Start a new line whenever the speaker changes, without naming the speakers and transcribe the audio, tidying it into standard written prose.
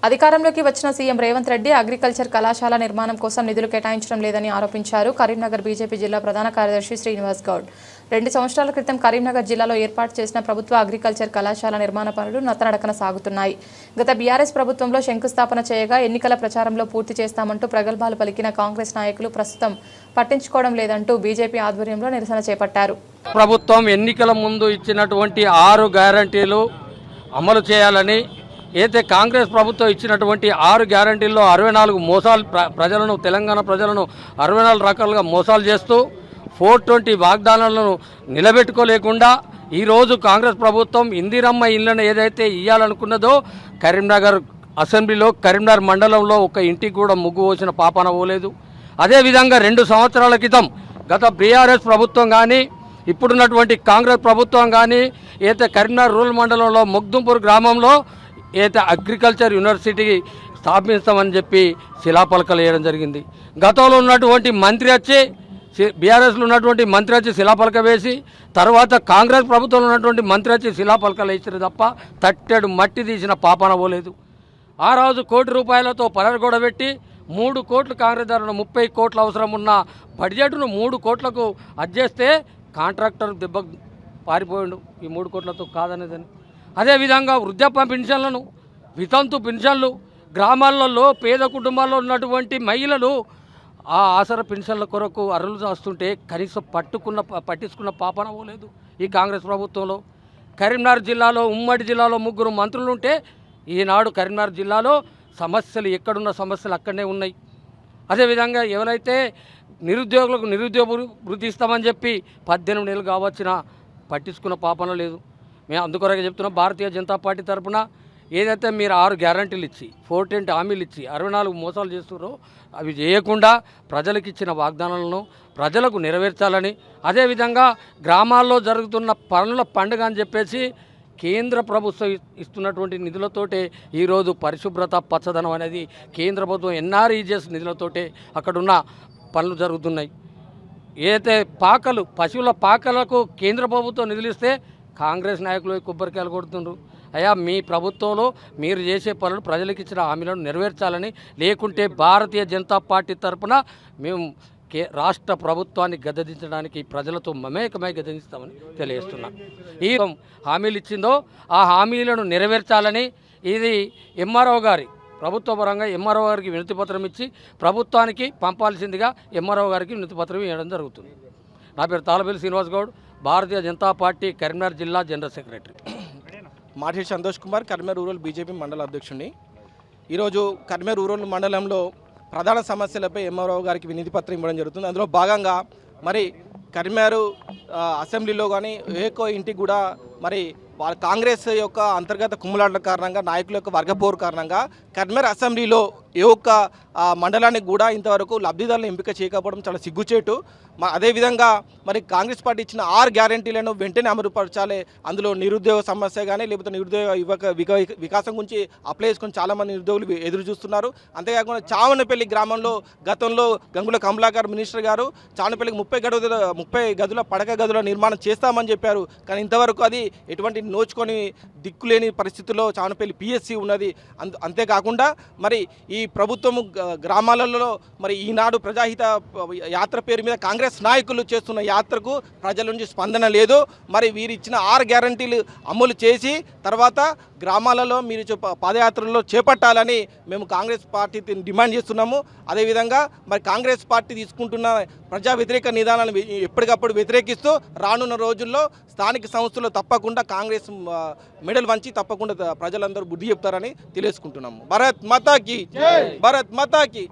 అధికారంలోకి వచ్చిన CM Revanth Reddy agriculture కళాశాల నిర్మాణం కోసం నిధులు కేటాయించడం లేదని ఆరోపించారు. కరీంనగర్ బీజేపీ జిల్లా ప్రధాన కార్యదర్శి శ్రీనివాస్ గౌడ్ 2 సంవత్సరాల క్రితం కరీంనగర్ జిల్లాలో ఏర్పాటు చేసిన ప్రభుత్వ అగ్రికల్చర్ కళాశాల నిర్మాణ పనులు నత్తనడకన సాగుతున్నాయి. గత బీఆర్ఎస్ ప్రభుత్వంలో శంకుస్థాపన చేయగా ఎన్నికల ప్రచారంలో పూర్తి చేస్తామంటూ ప్రగల్భాలు పలికిన కాంగ్రెస్ నాయకులు ప్రస్తుతం పట్టించుకోవడం లేదంటూ బీజేపీ ఆధ్వర్యంలో నిరసన చేపట్టారు.
ప్రభుత్వం ఎన్నికల ముందు ఇచ్చినటువంటి 6 గ్యారంటీలు అమలు చేయాలని, అయితే కాంగ్రెస్ ప్రభుత్వం ఇచ్చినటువంటి 6 గ్యారంటీల్లో 64 మోసాలు ప్రజలను, తెలంగాణ ప్రజలను 64 రకాలుగా మోసాలు చేస్తూ 420 వాగ్దానాలను నిలబెట్టుకోలేకుండా ఈరోజు కాంగ్రెస్ ప్రభుత్వం ఇందిరమ్మ ఇళ్లను ఏదైతే ఇవ్వాలనుకున్నదో కరీంనగర్ అసెంబ్లీలో, కరీంనగర్ మండలంలో ఒక ఇంటికి కూడా ముగ్గు పోసిన పాపాన పోలేదు. అదేవిధంగా 2 సంవత్సరాల క్రితం గత బీఆర్ఎస్ ప్రభుత్వం కానీ, ఇప్పుడున్నటువంటి కాంగ్రెస్ ప్రభుత్వం కానీ అయితే కరీంనగర్ రూరల్ మండలంలో మొగ్దుంపూర్ గ్రామంలో అయితే అగ్రికల్చర్ యూనివర్సిటీ స్థాపిస్తామని చెప్పి శిలాఫలకాలు వేయడం జరిగింది. గతంలో ఉన్నటువంటి మంత్రి వచ్చి, బీఆర్ఎస్లో ఉన్నటువంటి మంత్రి వచ్చి శిలాఫలక వేసి, తర్వాత కాంగ్రెస్ ప్రభుత్వంలో ఉన్నటువంటి మంత్రి వచ్చి శిలాఫలకాలు వేసారు తప్ప తట్టెడు మట్టి తీసిన పాపాన పోలేదు. ఆ రోజు ₹1 కోటి పరగొడబెట్టి 3 కోట్లు కాంగ్రెస్ ధరను 30 కోట్ల అవసరం ఉన్న బడ్జెట్ను 3 కోట్లకు అడ్జేస్తే కాంట్రాక్టర్ దెబ్బ పారిపోయాడు. ఈ 3 కోట్లతో కాదనేదని. అదేవిధంగా వృద్ధాప్య పెన్షన్లను, వితంతు పెన్షన్లు, గ్రామాలలో పేద కుటుంబాల్లో ఉన్నటువంటి మహిళలు ఆ ఆసర పెన్షన్ల కొరకు అర్రులు చేస్తుంటే కనీసం పట్టించుకున్న పాపన పోలేదు ఈ కాంగ్రెస్ ప్రభుత్వంలో. కరీంనగర్ జిల్లాలో, ఉమ్మడి జిల్లాలో 3 మంత్రులు ఉంటే ఈనాడు కరీంనగర్ జిల్లాలో సమస్యలు ఎక్కడున్న సమస్యలు అక్కడనే ఉన్నాయి. అదేవిధంగా ఎవరైతే నిరుద్యోగులకు నిరుద్యోగ వృత్తి ఇస్తామని చెప్పి 18 నెలలు కావచ్చినా పట్టించుకున్న పాపన లేదు. మేము అందుకొరకే చెప్తున్నాం, భారతీయ జనతా పార్టీ తరఫున ఏదైతే మీరు 6 గ్యారంటీలు ఇచ్చి 420 హామీలు ఇచ్చి 64 మోసాలు చేస్తున్నారో అవి చేయకుండా ప్రజలకు ఇచ్చిన వాగ్దానాలను ప్రజలకు నెరవేర్చాలని, అదేవిధంగా గ్రామాల్లో జరుగుతున్న పనుల పండుగ అని చెప్పేసి కేంద్ర ప్రభుత్వం ఇస్తున్నటువంటి నిధులతోటే ఈరోజు పరిశుభ్రత, పచ్చదనం అనేది కేంద్ర ప్రభుత్వం ఎన్ఆర్ఈజీఎస్ నిధులతోటే అక్కడున్న పనులు జరుగుతున్నాయి. ఏదైతే పాకలు, పశువుల పాకలకు కేంద్ర ప్రభుత్వం నిధులు ఇస్తే కాంగ్రెస్ నాయకులు కొబ్బరికాయలు కొడుతుండ్రు. అయ్యా, మీ ప్రభుత్వంలో మీరు చేసే పనులు ప్రజలకు ఇచ్చిన హామీలను నెరవేర్చాలని, లేకుంటే భారతీయ జనతా పార్టీ తరఫున మేము రాష్ట్ర ప్రభుత్వాన్ని గద్దెదించడానికి ప్రజలతో మమేకమై గద్దెదిస్తామని తెలియజేస్తున్నాం. ఈ హామీలు ఇచ్చిందో ఆ హామీలను నెరవేర్చాలని ఇది ఎంఆర్ఓ గారి ప్రభుత్వ పరంగా ఎంఆర్ఓ గారికి వినతిపత్రం ఇచ్చి ప్రభుత్వానికి పంపాల్సిందిగా ఎంఆర్ఓ గారికి వినతిపత్రం ఇవ్వడం జరుగుతుంది. నా పేరు తాళపల్లి శ్రీనివాస్ గౌడ్, భారతీయ జనతా పార్టీ కరీంనగర్ జిల్లా general secretary.
Mathi Santosh Kumar, Karimnagar rural BJP మండల అధ్యక్షుడిని. ఈరోజు కరీంనగర్ రూరల్ మండలంలో ప్రధాన సమస్యలపై ఎంఆర్ఓ గారికి వినతి పత్రం ఇవ్వడం జరుగుతుంది. అందులో భాగంగా మరి కరీంనగర్ అసెంబ్లీలో కానీ ఏకో ఇంటికి కూడా మరి వాళ్ళ కాంగ్రెస్ యొక్క అంతర్గత కుమ్ములాటల కారణంగా, నాయకుల యొక్క వర్గపోరు కారణంగా కరీంనగర్ అసెంబ్లీలో ఏ ఒక్క మండలానికి కూడా ఇంతవరకు లబ్ధిదారులను ఎంపిక చేయకపోవడం చాలా సిగ్గుచేటు. అదేవిధంగా మరి కాంగ్రెస్ పార్టీ ఇచ్చిన 6 గ్యారంటీలను వెంటనే అమలుపరచాలి. అందులో నిరుద్యోగ సమస్య కానీ, లేకపోతే నిరుద్యోగ వికాసం గురించి అప్లై చేసుకుని చాలామంది నిరుద్యోగులు ఎదురు చూస్తున్నారు. అంతేకాకుండా చావనపల్లి గ్రామంలో గతంలో గంగుల కమలాకర్ మినిస్టర్ గారు చావనపల్లికి 30 గదుల పడక గదుల నిర్మాణం చేస్తామని చెప్పారు. కానీ ఇంతవరకు అది ఎటువంటి నోచుకొని దిక్కులేని పరిస్థితుల్లో చావనపల్లి పిఎస్సి ఉన్నది. అంతేకాకుండా మరి ఈ ప్రభుత్వము గ్రామాలలో మరి ఈనాడు ప్రజాహిత యాత్ర పేరు మీద కాంగ్రెస్ నాయకులు చేస్తున్న యాత్రకు ప్రజల నుంచి స్పందన లేదు. మరి వీరు ఇచ్చిన 6 గ్యారంటీలు అమలు చేసి తర్వాత గ్రామాలలో మీరు పాదయాత్రలో చేపట్టాలని మేము కాంగ్రెస్ పార్టీ డిమాండ్ చేస్తున్నాము. అదేవిధంగా మరి కాంగ్రెస్ పార్టీ తీసుకుంటున్న ప్రజా వ్యతిరేక నిదానాలను ఎప్పటికప్పుడు వ్యతిరేకిస్తూ రానున్న రోజుల్లో స్థానిక సంస్థల్లో తప్పకుండా కాంగ్రెస్ మెడల్ వంచి తప్పకుండా ప్రజలందరూ బుద్ధి చెప్తారని తెలియజేసుకుంటున్నాము. భారత్ మాతాకి, భారత్ మాతాకి.